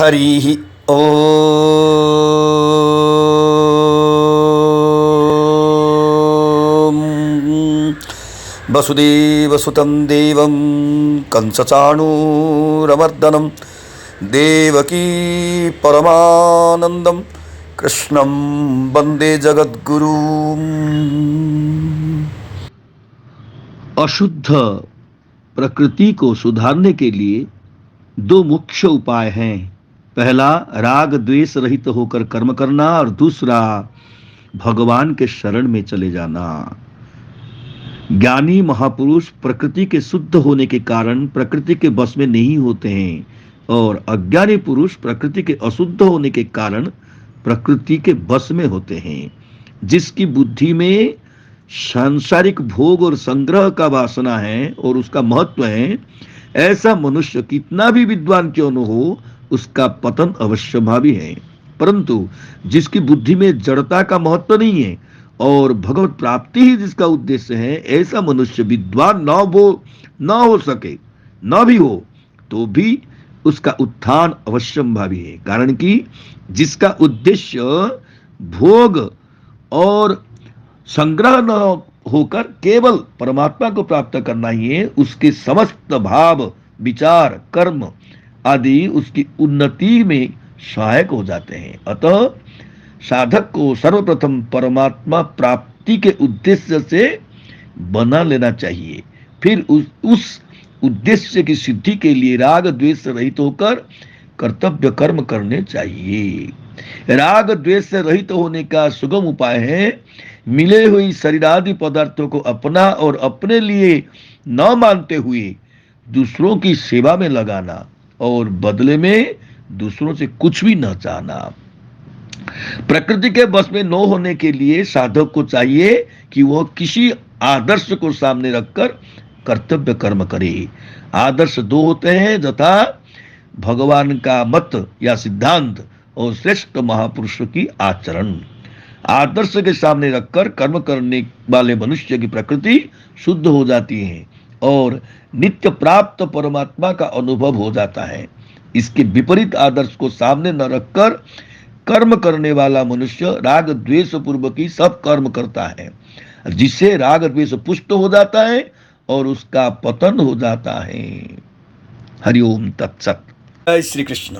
हरि ओम। वसुदेवसुतं देवं कंसचाणूरमर्दनं देवकी परमानंदं कृष्णं वंदे जगद्गुरुम्। अशुद्ध प्रकृति को सुधारने के लिए दो मुख्य उपाय हैं। पहला, राग द्वेष रहित होकर कर्म करना, और दूसरा, भगवान के शरण में चले जाना। ज्ञानी महापुरुष प्रकृति के शुद्ध होने के कारण प्रकृति के वश में नहीं होते हैं, और अज्ञानी पुरुष प्रकृति के अशुद्ध होने के कारण प्रकृति के वश में होते हैं। जिसकी बुद्धि में सांसारिक भोग और संग्रह का वासना है और उसका महत्व है, ऐसा मनुष्य कितना भी विद्वान क्यों न हो, उसका पतन अवश्यभावी है। परंतु जिसकी बुद्धि में जड़ता का महत्व नहीं है और भगवत प्राप्ति ही जिसका उद्देश्य है, ऐसा मनुष्य विद्वान न हो सके, न भी हो तो भी उसका उत्थान अवश्यंभावी है। कारण कि जिसका उद्देश्य भोग और संग्रह न होकर केवल परमात्मा को प्राप्त करना ही है, उसके समस्त भाव विचार कर्म आदि उसकी उन्नति में सहायक हो जाते हैं। अतः साधक को सर्वप्रथम परमात्मा प्राप्ति के उद्देश्य से बना लेना चाहिए। फिर उस उद्देश्य की सिद्धि के लिए राग द्वेष रहित होकर कर्तव्य कर्म करने चाहिए। राग द्वेष से रहित होने का सुगम उपाय है मिले हुई शरीरादि पदार्थों को अपना और अपने लिए न मानते हुए दूसरों की सेवा में लगाना, और बदले में दूसरों से कुछ भी न चाहना। प्रकृति के बस में न होने के लिए साधक को चाहिए कि वह किसी आदर्श को सामने रखकर कर्तव्य कर्म करे। आदर्श दो होते हैं, तथा भगवान का मत या सिद्धांत और श्रेष्ठ महापुरुषों की आचरण। आदर्श के सामने रखकर कर्म करने वाले मनुष्य की प्रकृति शुद्ध हो जाती है और नित्य प्राप्त परमात्मा का अनुभव हो जाता है। इसके विपरीत आदर्श को सामने न रखकर कर्म करने वाला मनुष्य राग द्वेष पूर्वक ही सब कर्म करता है, जिससे राग द्वेष पुष्ट हो जाता है और उसका पतन हो जाता है। हरिओम तत्सत। जय श्री कृष्ण।